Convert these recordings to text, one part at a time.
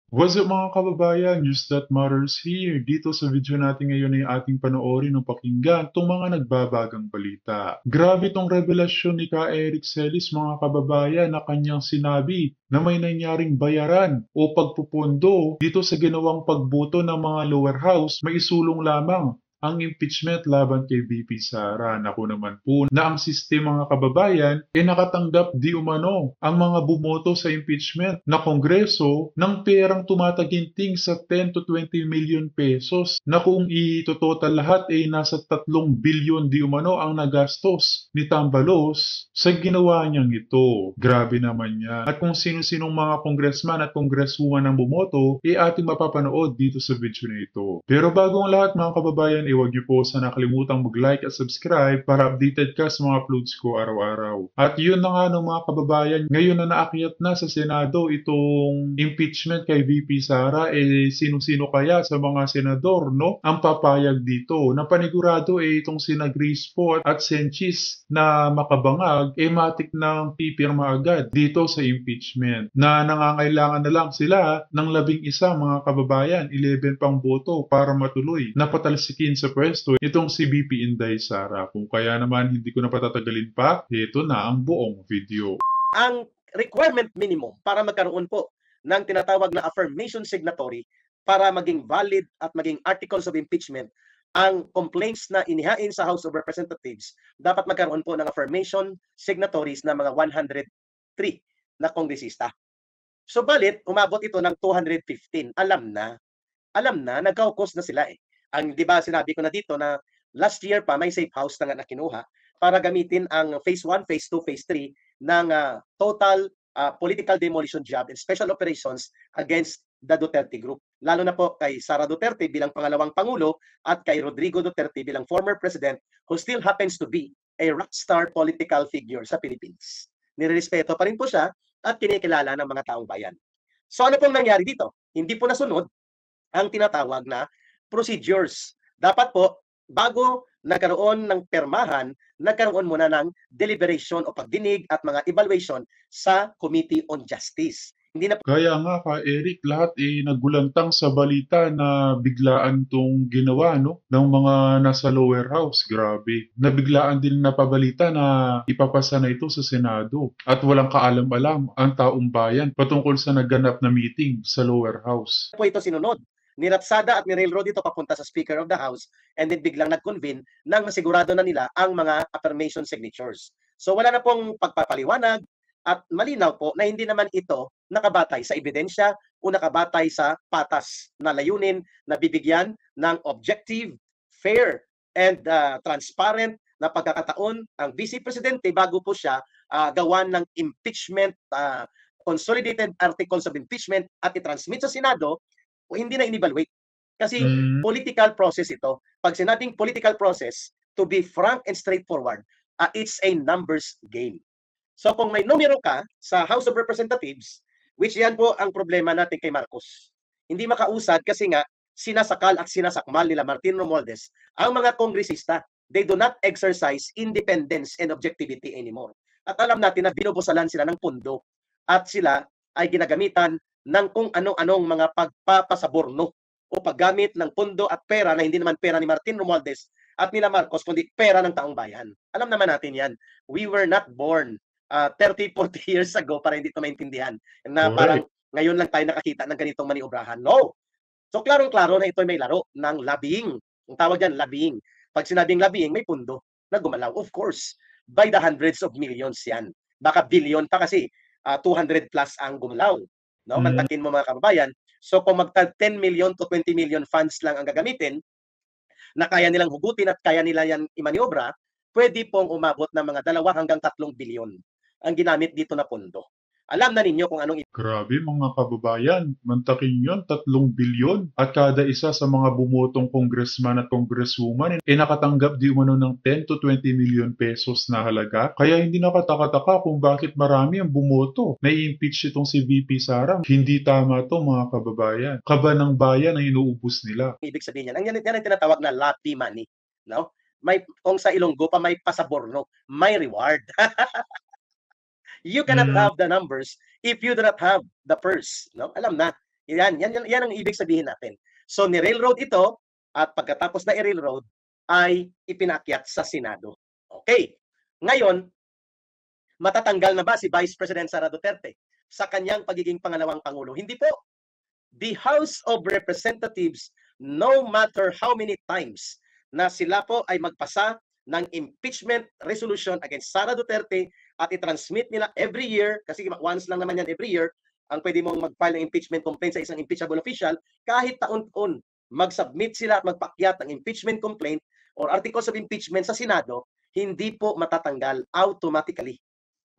What's up mga kababayan? News that matters here. Dito sa video natin ngayon ay ating panoorin o pakinggan itong mga nagbabagang balita. Grabe itong revelasyon ni Ka Eric Celis mga kababayan na kanyang sinabi na may nangyaring bayaran o pagpupondo dito sa ginawang pagboto ng mga lower house, may isulong lamang ang impeachment laban kay VP Sara. Naku naman po na ang sistema mga kababayan nakatanggap di umano ang mga bumoto sa impeachment na kongreso ng perang tumataginting sa 10 to 20 million pesos na kung itototal lahat ay nasa 3 bilyon di umano ang nagastos ni Tambalos sa ginawa niyang ito. Grabe naman yan. At kung sino-sinong mga congressman at congresswoman ang bumoto, ating mapapanood dito sa video na ito. Pero bago ang lahat mga kababayan, huwag niyo po sana kalimutang mag-like at subscribe para updated ka sa mga uploads ko araw-araw. At yun na nga no, mga kababayan, ngayon na naakyat na sa Senado itong impeachment kay VP Sara, sino-sino kaya sa mga senador no ang papayag dito? Na panigurado itong sina Grace po at Senchis na makabangag, matik ng pipirma agad dito sa impeachment. Na nangangailangan na lang sila ng 11 mga kababayan, 11 pang boto para matuloy na patalsikin sa pwesto itong si VP Inday Sara. Kung kaya naman hindi ko na patatagalin pa, ito na ang buong video. Ang requirement minimum para magkaroon po ng tinatawag na affirmation signatory para maging valid at maging articles of impeachment, ang complaints na inihain sa House of Representatives, dapat magkaroon po ng affirmation signatories na mga 103 na kongresista. Subalit, umabot ito ng 215. Alam na, nag-caucus na sila eh. Ang, di ba, sinabi ko na dito na last year pa may safe house na kinuha para gamitin ang phase 1, phase 2, phase 3 ng total political demolition job and special operations against the Duterte group. Lalo na po kay Sara Duterte bilang pangalawang pangulo at kay Rodrigo Duterte bilang former president who still happens to be a rockstar political figure sa Philippines. Nirerespeto pa rin po siya at kinikilala ng mga taong bayan. So ano pong nangyari dito? Hindi po nasunod ang tinatawag na procedures. Dapat po, bago nagkaroon ng permahan, nagkaroon muna ng deliberation o pagdinig at mga evaluation sa Committee on Justice. Hindi na Kaya nga ka Eric, lahat nagulantang sa balita na biglaan tong ginawa no ng mga nasa lower house. Grabe. Nabiglaan din napabalita na ipapasa na ito sa Senado at walang kaalam-alam ang taong bayan patungkol sa naganap na meeting sa lower house. po ito sinunod. Niratsada at ni-railroad ito papunta sa Speaker of the House and then biglang nag-convene nang masigurado na nila ang mga affirmation signatures. So wala na pong pagpapaliwanag at malinaw po na hindi naman ito nakabatay sa ebidensya o nakabatay sa patas na layunin na bibigyan ng objective, fair, and transparent na pagkakataon ang Vice Presidente bago po siya gawan ng impeachment, consolidated articles of impeachment at i-transmit sa Senado o hindi na in-evaluate. Kasi political process ito. Pag sinabing political process, to be frank and straightforward, it's a numbers game. So kung may numero ka sa House of Representatives, which yan po ang problema natin kay Marcos. Hindi makausad kasi nga sinasakal at sinasakmal nila Martin Romualdez ang mga kongresista. They do not exercise independence and objectivity anymore. At alam natin na binubusalan sila ng pundo at sila ay ginagamitan ng kung ano-anong mga pagpapasaborno o paggamit ng pundo at pera na hindi naman pera ni Martin Romualdez at nila Marcos, kundi pera ng taong bayan. Alam naman natin yan. We were not born 30, 40 years ago para hindi ito maintindihan. Na parang ngayon lang tayo nakakita ng ganitong maniobrahan. No! So klarong-klaro na ito may laro ng lobbying. Ang tawag dyan, lobbying. Pag sinabing lobbying, may pundo na gumalaw. Of course, by the hundreds of millions yan. Baka billion pa kasi 200 plus ang gumalaw. No? Mantakin mo mga kababayan. So kung magta 10 million to 20 million funds lang ang gagamitin, na kaya nilang hugutin at kaya nila yan imaniobra, pwede pong umabot ng mga 2 hanggang 3 bilyon ang ginamit dito na pondo. Alam na ninyo kung anong Grabe mga kababayan, mantakin yun, 3 bilyon. At kada isa sa mga bumotong congressman at congresswoman nakatanggap di umano ng 10 to 20 million pesos na halaga. Kaya hindi nakataka-taka kung bakit marami ang bumoto. Na-impeach itong si VP Sara. Hindi tama to mga kababayan. Kaba ng bayan ang inuubos nila. ibig sabihin yan. Yan ang tinatawag na lottery money. No? May, kung sa Ilonggo pa may pasaborno, may reward. You cannot have the numbers if you do not have the purse. No? Alam na, Yan ang ibig sabihin natin. So ni-railroad ito at pagkatapos na i-railroad ay ipinaakyat sa Senado. Okay. Ngayon, matatanggal na ba si Vice President Sara Duterte sa kanyang pagiging pangalawang pangulo? Hindi po. The House of Representatives, no matter how many times na sila po ay magpasa ng impeachment resolution against Sara Duterte at i-transmit nila every year, kasi once lang naman yan every year, ang pwede mong mag-file ng impeachment complaint sa isang impeachable official, kahit taon-taon mag-submit sila at magpakyat ng impeachment complaint or articles of impeachment sa Senado, hindi po matatanggal automatically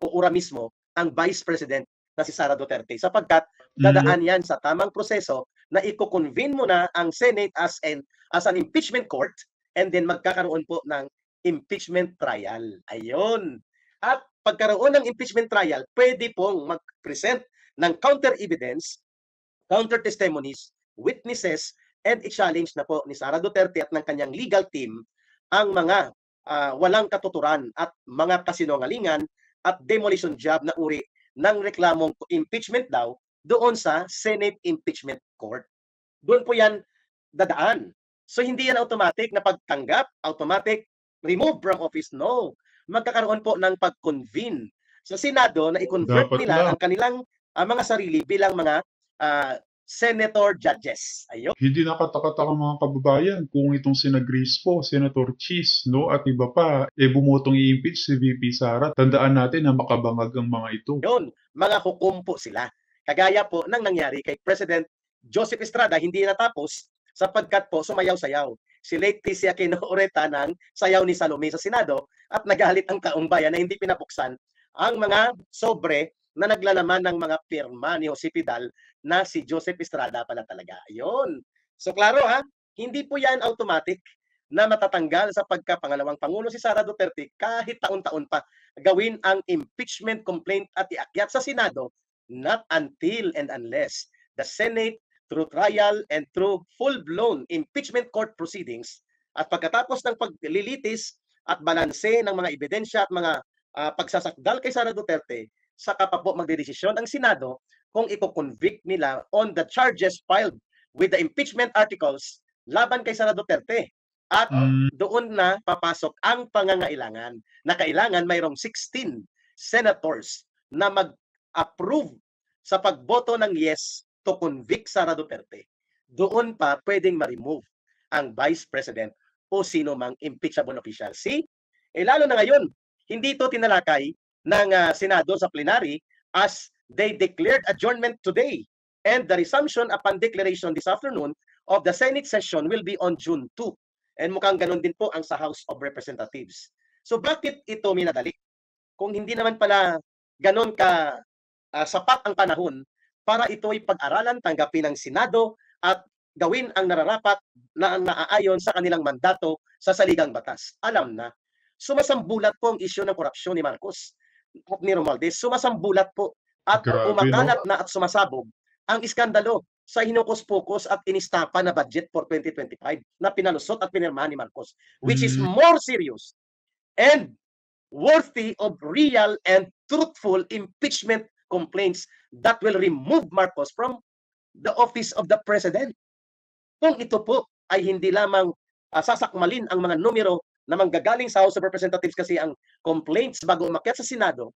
o ura mismo ang Vice President na si Sara Duterte, sapagkat dadaan yan sa tamang proseso na i-convene mo na ang Senate as an impeachment court, and then magkakaroon po ng impeachment trial. Ayun. At pagkaroon ng impeachment trial, pwede pong mag-present ng counter evidence, counter testimonies, witnesses, and i-challenge na po ni Sara Duterte at ng kanyang legal team ang mga walang katuturan at mga kasinungalingan at demolition job na uri ng reklamong impeachment daw doon sa Senate Impeachment Court. Doon po yan dadaan. So hindi yan automatic na pagtanggap, automatic remove from office. No. Magkakaroon po ng pag-convene sa Senado na i-convert Dapat nila lang. ang kanilang mga sarili bilang mga senator judges. Ayun. Hindi nakatakataka mga kababayan kung itong sina Grace po, Senator Cheese, no, at iba pa, bumotong i-impeach si VP Sara. Tandaan natin na makabangag ang mga ito. Yun, mga hukom po sila. Kagaya po ng nangyari kay President Joseph Estrada, hindi natapos sapagkat po sumayaw-sayaw si late Tisia Kinooreta ng sayaw ni Salome sa Senado at nagalit ang taong bayan na hindi pinabuksan ang mga sobre na naglalaman ng mga pirma ni Jose Pidal na si Joseph Estrada pala talaga. Ayun. So klaro ha, hindi po yan automatic na matatanggal sa pagkapangalawang Pangulo si Sara Duterte kahit taon-taon pa gawin ang impeachment complaint at iakyat sa Senado, not until and unless the Senate through trial and through full-blown impeachment court proceedings at pagkatapos ng paglilitis at balanse ng mga ebidensya at mga pagsasakdal kay Sara Duterte, saka pa po magdedesisyon ang Senado kung i-convict nila on the charges filed with the impeachment articles laban kay Sara Duterte. At doon na papasok ang pangangailangan na kailangan mayroong 16 senators na mag-approve sa pagboto ng yes to convict Sara Duterte. Doon pa pwedeng ma-remove ang Vice President o sino mang impeachable official. See? Lalo na ngayon, hindi ito tinalakay ng Senado sa plenary as they declared adjournment today. And the resumption upon declaration this afternoon of the Senate session will be on June 2. And mukhang ganun din po ang sa House of Representatives. So bakit ito minadali? Kung hindi naman pala ganun ka sapat ang panahon para ito ay pag-aralan, tanggapin ng Senado at gawin ang nararapat na naaayon sa kanilang mandato sa saligang batas. Alam na, sumasambulat po ang isyu ng korupsyon ni Marcos at ni Romualdez. Sumasambulat po at umakalat na at sumasabog ang iskandalo sa hinukus-pukus at inistapa na budget for 2025 na pinalusot at pinirmahan ni Marcos, which is more serious and worthy of real and truthful impeachment complaints that will remove Marcos from the office of the president. Kung ito po ay hindi lamang sasakmalin ang mga numero na manggagaling sa House of Representatives kasi ang complaints bago umakyat sa Senado,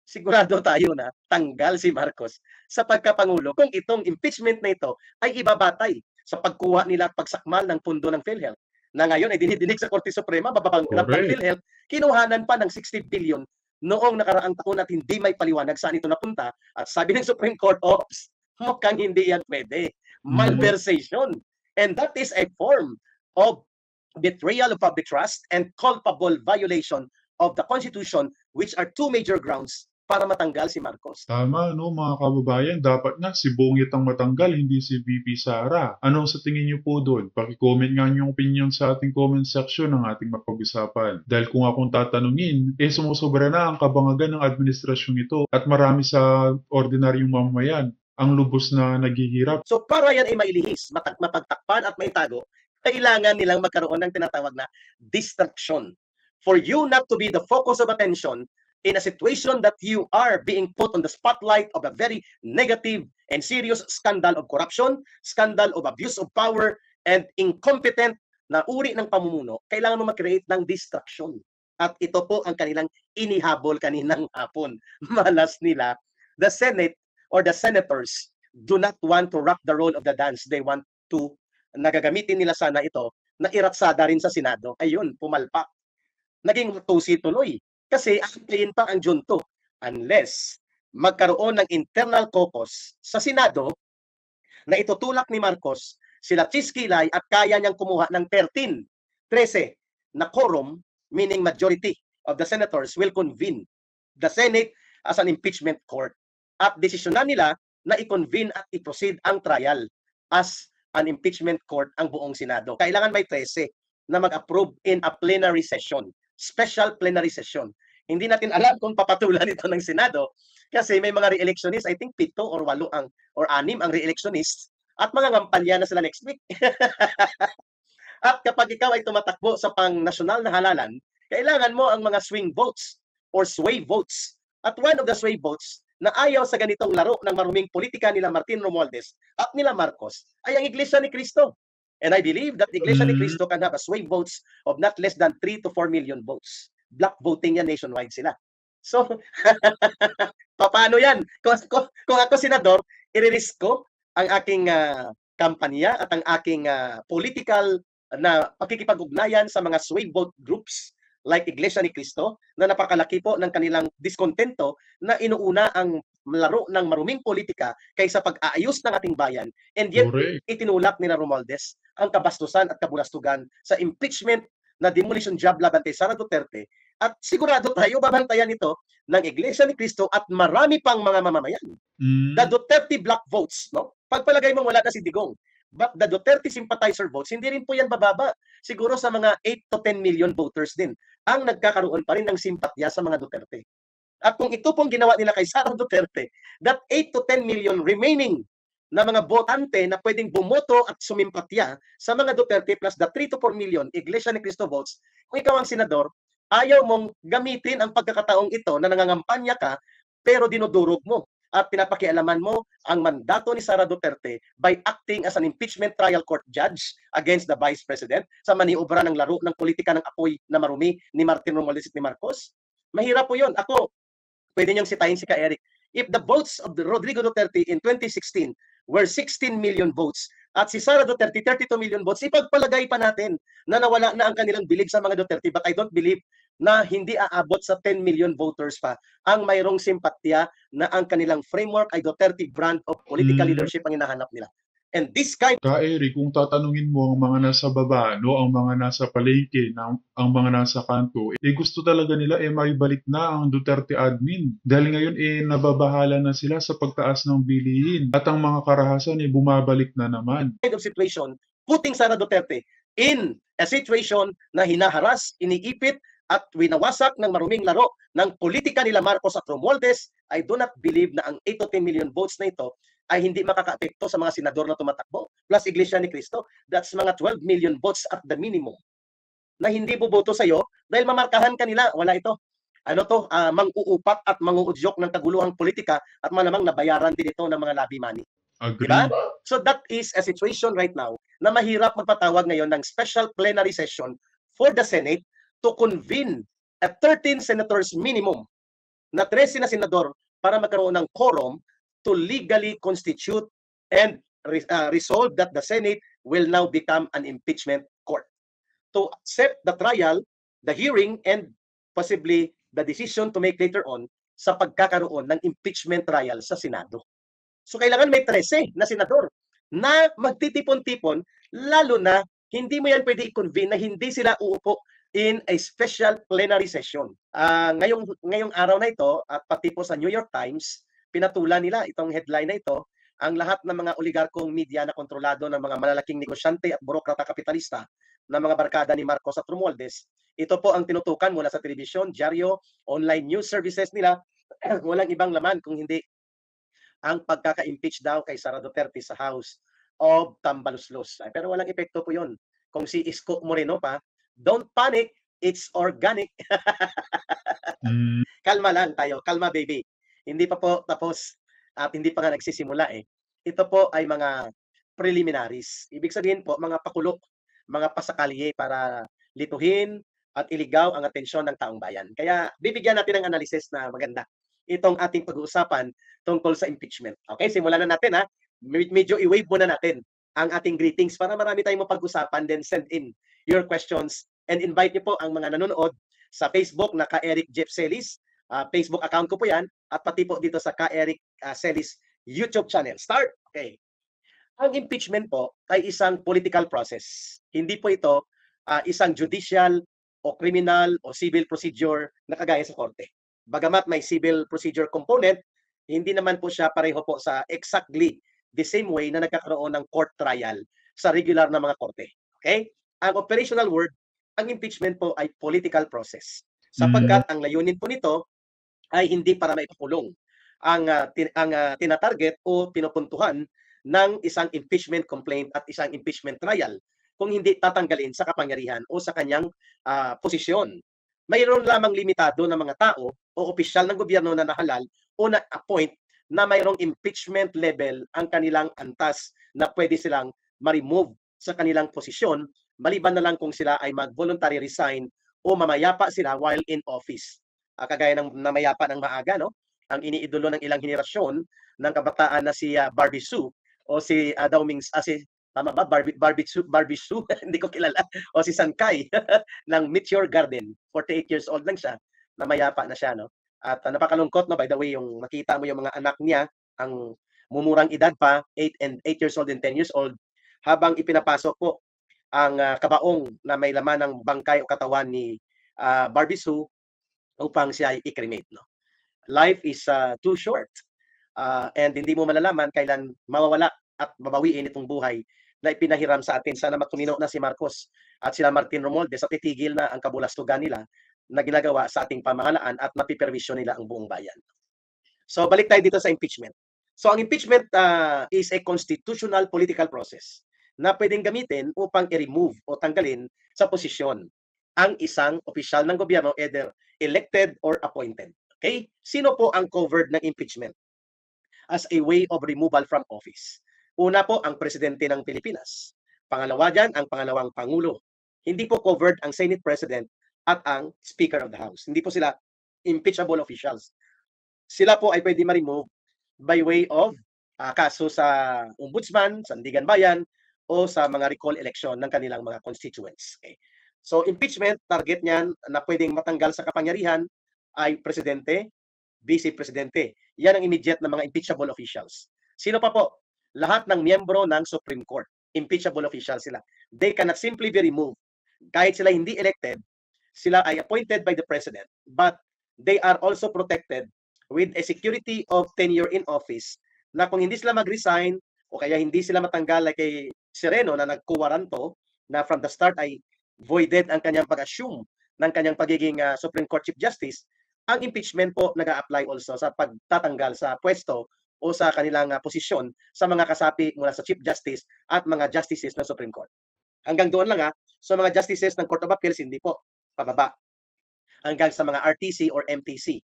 sigurado tayo na tanggal si Marcos sa pagkapangulo kung itong impeachment na ito ay ibabatay sa pagkuha nila at pagsakmal ng pundo ng PhilHealth na ngayon ay dinidinig sa Korte Suprema, bababanggap ng PhilHealth, kinuhanan pa ng 60 billion noong nakaraang taon at hindi may paliwanag saan ito napunta. At sabi ng Supreme Court, oops, mukhang hindi yan pwede. Malversation. And that is a form of betrayal of public trust and culpable violation of the Constitution, which are two major grounds para matanggal si Marcos. Tama, no, mga kababayan, dapat nga si Bongit ang matanggal, hindi si VP Sara. Ano sa tingin niyo po doon? Paki-comment nga niyong opinion sa ating comment section ng ating mapag-usapan. Dahil kung akong tatanungin, sumusobra na ang kabangagan ng administrasyon ito at marami sa ordinaryong mamamayan ang lubos na naghihirap. So para yan ay mailihis, mapagtakpan at maitago, kailangan nilang magkaroon ng tinatawag na distraction. For you not to be the focus of attention in a situation that you are being put on the spotlight of a very negative and serious scandal of corruption, scandal of abuse of power, and incompetent na uri ng pamumuno, kailangan mo mag-create ng distraction. At ito po ang kanilang inihabol kaninang hapon. Malas nila, the Senate or the senators do not want to rock the role of the dance. They want to, nagagamitin nila sana ito, na iratsada rin sa Senado. Ayun, pumalpak. Naging tusi tuloy. Kasi aantayin pa ang June 2 unless magkaroon ng internal caucus sa Senado na itutulak ni Marcos sila Chis Kilay at kaya niyang kumuha ng 13 na quorum, meaning majority of the senators will convene the Senate as an impeachment court. At desisyonan nila na i-convene at i-proceed ang trial as an impeachment court ang buong Senado. Kailangan may 13 na mag-approve in a plenary session, special plenary session. Hindi natin alam kung papatulan ito ng Senado kasi may mga re-electionists, I think 7 or 8 ang or 6 ang re-electionists at mga ngampalya na sila next week. At kapag ikaw ay tumatakbo sa pang-nasyonal na halalan, kailangan mo ang mga swing votes or sway votes. At one of the sway votes na ayaw sa ganitong laro ng maruming politika nila Martin Romualdez at nila Marcos ay ang Iglesia ni Cristo. And I believe that the Iglesia ni Cristo can have a sway votes of not less than 3 to 4 million votes. Black voting yan nationwide sila. So, paano yan? Kung ako senador, i-risk ko ang aking kampanya at ang aking political na pakikipag-ugnayan sa mga sway vote groups like Iglesia ni Cristo na napakalaki po ng kanilang diskontento na inuuna ang laro ng maruming politika kaysa pag-aayos ng ating bayan. And yet, itinulak ni Romualdez ang kabastusan at kabulastugan sa impeachment na demolition job laban kay Sara Duterte. At sigurado tayo babantayan ito ng Iglesia ni Cristo at marami pang mga mamamayan. The Duterte black votes, no? Pagpalagay mo wala na si Digong. But the Duterte sympathizer votes, hindi rin po yan bababa. Siguro sa mga 8 to 10 million voters din ang nagkakaroon pa rin ng simpatya sa mga Duterte. At kung ito pong ginawa nila kay Sara Duterte, that 8 to 10 million remaining na mga botante na pwedeng bumoto at sumimpatya sa mga Duterte plus the 3 to 4 million Iglesia ni Cristo votes, kung ikaw ang senador, ayaw mong gamitin ang pagkakataong ito na nangangampanya ka pero dinudurog mo at pinapakialaman mo ang mandato ni Sara Duterte by acting as an impeachment trial court judge against the Vice President sa maniobra ng laro ng politika ng apoy na marumi ni Martin Romualdez at ni Marcos. Mahirap po yun. Ako, pwede niyong sitahin si Ka-Eric. If the votes of the Rodrigo Duterte in 2016 were 16 million votes at si Sara Duterte 32 million votes, ipagpalagay pa natin na nawala na ang kanilang bilib sa mga Duterte, but I don't believe na hindi aabot sa 10 million voters pa ang mayroong simpatya na ang kanilang framework ay Duterte brand of political leadership ang hinahanap nila. And this kind Ka-Eric, kung tatanungin mo ang mga nasa baba, no, ang mga nasa palengke, ang mga nasa kanto, gusto talaga nila maibalik na ang Duterte admin. Dahil ngayon nababahala na sila sa pagtaas ng bilihin at ang mga karahasan bumabalik na naman. of situation, putting Sara Duterte in a situation na hinaharas, iniipit, at winawasak ng maruming laro ng politika nila Marcos at Romualdez, I do not believe na ang 8 to 10 million votes na ito ay hindi makaka-apekto sa mga senador na tumatakbo plus Iglesia ni Cristo. That's mga 12 million votes at the minimum na hindi boboto sa'yo dahil mamarkahan kanila. Wala ito. Ano to? Mang-uupat at mang-uudyok ng kaguluhang politika at malamang nabayaran din ito ng mga lobby money. Diba? So that is a situation right now na mahirap magpatawag ngayon ng special plenary session for the Senate to convene a 13 senators minimum na 13 na senador para magkaroon ng quorum to legally constitute and resolve that the Senate will now become an impeachment court. To accept the trial, the hearing, and possibly the decision to make later on sa pagkakaroon ng impeachment trial sa Senado. So kailangan may 13 na senador na magtitipon-tipon, lalo na hindi mo yan pwede i-convene na hindi sila uupo in a special plenary session. Ngayong araw na ito, at pati po sa New York Times, pinatulan nila itong headline na ito, ang lahat ng mga oligarkong media na kontrolado ng mga malalaking negosyante at burokrata kapitalista na mga barkada ni Marcos at Romualdez. Ito po ang tinutukan mula sa telebisyon, dyaryo, online news services nila. Walang ibang laman kung hindi ang pagkaka-impeach daw kay Sara Duterte sa House of Tambaluslos. Pero walang epekto po yun. Kung si Isko Moreno pa, don't panic, it's organic. Hmm, Kalma lang tayo, kalma baby. Hindi pa po tapos at hindi pa nga nagsisimula, eh. Ito po ay mga preliminaries. Ibig sabihin po mga pakulo, mga pasakalye para lituhin at iligaw ang atensyon ng taong bayan. Kaya bibigyan natin ng analysis na maganda itong ating pag-uusapan tungkol sa impeachment. Okay, simulan na natin, ha. Medyo i-wave muna natin ang ating greetings para marami tayong mapag-usapan, then send in your questions and invite niyo po ang mga nanonood sa Facebook na ka Eric Jeff Celis. Facebook account ko po yan at pati po dito sa ka Eric Celis YouTube channel. Start! Okay. Ang impeachment po ay isang political process. Hindi po ito isang judicial o criminal o civil procedure na kagaya sa korte. Bagamat may civil procedure component, hindi naman po siya pareho po sa exactly the same way na nagkakaroon ng court trial sa regular na mga korte. Okay? Ang operational word, ang impeachment po ay political process. hmm, Sapagkat ang layunin po nito ay hindi para maipakulong ang tinatarget o pinupuntuhan ng isang impeachment complaint at isang impeachment trial kung hindi tatanggalin sa kapangyarihan o sa kanyang posisyon. Mayroon lamang limitado na mga tao o opisyal ng gobyerno na nahalal o na-appoint na mayroong impeachment level ang kanilang antas na pwede silang ma-remove sa kanilang posisyon maliban na lang kung sila ay mag-voluntary resign o mamayapa sila while in office. Kagaya ng namayapa ng maaga, no? Ang iniidolo ng ilang henerasyon ng kabataan na si Barbie Sue o si Daw Mings, si tama ba? Barbie Sue, hindi ko kilala. O si Sankay ng Meteor Garden. 48 years old lang siya. Namayapa na siya, no? At napakalungkot, no? By the way, yung makita mo yung mga anak niya, ang mumurang edad pa, 8 years old and 10 years old, habang ipinapasok po ang kabaong na may laman ng bangkay o katawan ni Barbie Sue upang siya ay i-cremate. No? Life is too short and hindi mo malalaman kailan mawawala at babawiin itong buhay na ipinahiram sa atin. Sana matumino na si Marcos at sila Martin Romualdez at itigil na ang kabulastugan nila na ginagawa sa ating pamahalaan at mapiperwisyon nila ang buong bayan. So balik tayo dito sa impeachment. So ang impeachment is a constitutional political process na pwedeng gamitin upang i-remove o tanggalin sa posisyon ang isang opisyal ng gobyerno, either elected or appointed. Okay? Sino po ang covered ng impeachment as a way of removal from office? Una po, ang presidente ng Pilipinas. Pangalawa dyan, ang pangalawang pangulo. Hindi po covered ang Senate President at ang Speaker of the House. Hindi po sila impeachable officials. Sila po ay pwede ma-remove by way of kaso sa ombudsman, Sandigan Bayan, o sa mga recall election ng kanilang mga constituents. Okay. So impeachment, target niyan na pwedeng matanggal sa kapangyarihan ay presidente, vice presidente. Yan ang immediate na mga impeachable officials. Sino pa po? Lahat ng miyembro ng Supreme Court. Impeachable officials sila. They cannot simply be removed. Kahit sila hindi elected, sila ay appointed by the president, but they are also protected with a security of tenure in office na kung hindi sila mag-resign o kaya hindi sila matanggal like kay Sereno na nagkuwaranto na from the start ay voided ang kanyang pag-assume ng kanyang pagiging Supreme Court Chief Justice, ang impeachment po nag-a-apply also sa pagtatanggal sa pwesto o sa kanilang posisyon sa mga kasapi mula sa Chief Justice at mga justices ng Supreme Court. Hanggang doon lang so mga justices ng Court of Appeals hindi po pababa hanggang sa mga RTC or MTC.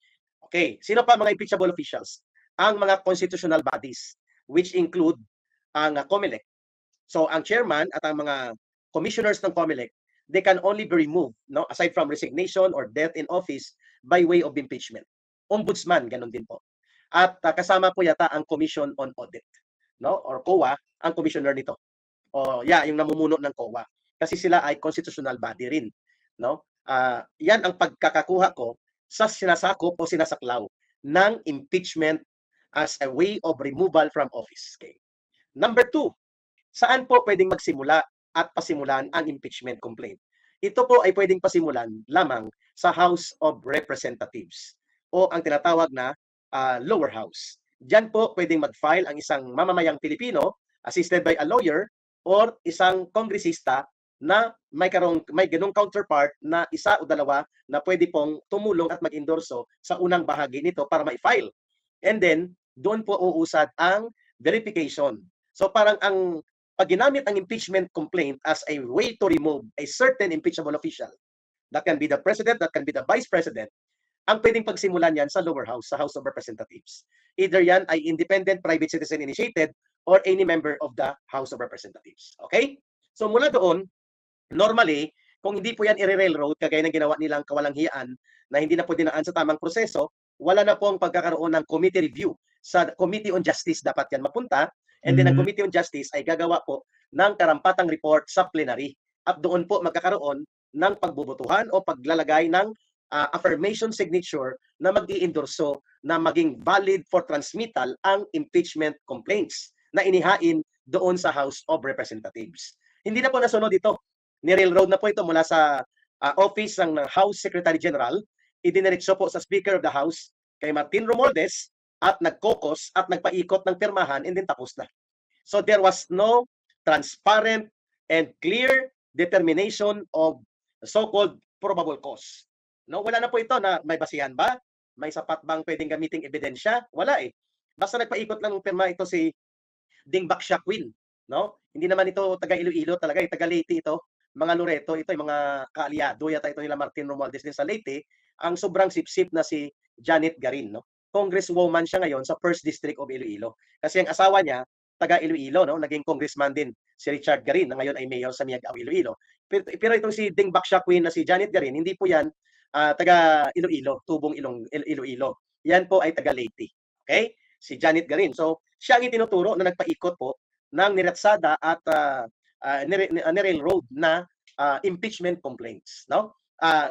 Okay, sino pa mga impeachable officials? Ang mga constitutional bodies which include ang COMELEC. So ang chairman at ang mga commissioners ng COMELEC, they can only be removed, no, aside from resignation or death in office by way of impeachment. Ombudsman, ganun din po. At kasama po yata ang Commission on Audit, no, or COA, ang commissioner nito. O yung namumuno ng COA. Kasi sila ay constitutional body rin, no? Yan ang pagkakakuha ko sa sinasakop o sinasaklaw ng impeachment as a way of removal from office. Okay. Number 2, saan po pwedeng magsimula at pasimulan ang impeachment complaint? Ito po ay pwedeng pasimulan lamang sa House of Representatives o ang tinatawag na lower house. Diyan po pwedeng mag-file ang isang mamamayang Pilipino assisted by a lawyer or isang kongresista na may ganung counterpart na isa o dalawa na pwede pong tumulong at mag-endorso sa unang bahagi nito para ma-file. And then, doon po uusad ang verification. So parang pag ginamit ang impeachment complaint as a way to remove a certain impeachable official, that can be the president, that can be the vice president, ang pwedeng pagsimulan yan sa lower house, sa House of Representatives. Either yan ay independent private citizen initiated or any member of the House of Representatives. Okay? So mula doon, normally, kung hindi po yan i-railroad, kagaya ng ginawa nilang kawalanghiyaan na hindi na po dinaan sa tamang proseso, wala na po ang pagkakaroon ng committee review. Sa Committee on Justice dapat yan mapunta, and then ang Committee on Justice ay gagawa po ng karampatang report sa plenary. At doon po magkakaroon ng pagbubutuhan o paglalagay ng affirmation signature na mag-iendorso na maging valid for transmittal ang impeachment complaints na inihain doon sa House of Representatives. Hindi na po nasunod ito. Ni-railroad na po ito mula sa office ng House Secretary General, idiniretso po sa Speaker of the House kay Martin Romualdez at nag-caucus at nagpaikot ng pirmahan and then tapos na. So there was no transparent and clear determination of so-called probable cause. No, wala na po ito na may basihan ba? May sapat bang pwedeng gamiting ebidensya? Wala eh. Basta nagpaikot lang ng pirma ito si Dingback Shaquin, no? Hindi naman ito taga Iloilo talaga, taga Leyte ito. Mga Loreto, ito yung mga kaalyado yata ito nila Martin Romualdez din sa Leyte, ang sobrang sip-sip na si Janet Garin, no? Congresswoman siya ngayon sa 1st District of Iloilo. Kasi ang asawa niya, taga Iloilo, no? Naging congressman din si Richard Garin na ngayon ay mayor sa Miagao, Iloilo. Pero itong si Dingback Shaquin na si Janet Garin, hindi po yan taga Iloilo, tubong Iloilo. Yan po ay taga Leyte. Okay? Si Janet Garin. So, siya ang itinuturo na nagpaikot po ng niratsada at ni-railroad na impeachment complaints, no?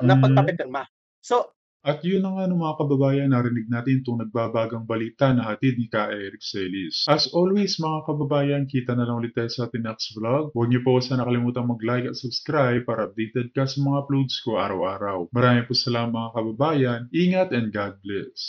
Na pagpapirma. So, At yun na nga no, mga kababayan, narinig natin itong nagbabagang balita na hatid ni Ka Eric Celis. As always mga kababayan, kita na lang ulit tayo sa ating next vlog. Huwag niyo po sana nakalimutan mag-like at subscribe para updated ka sa mga uploads ko araw-araw. Maraming po salamat mga kababayan. Ingat and God bless.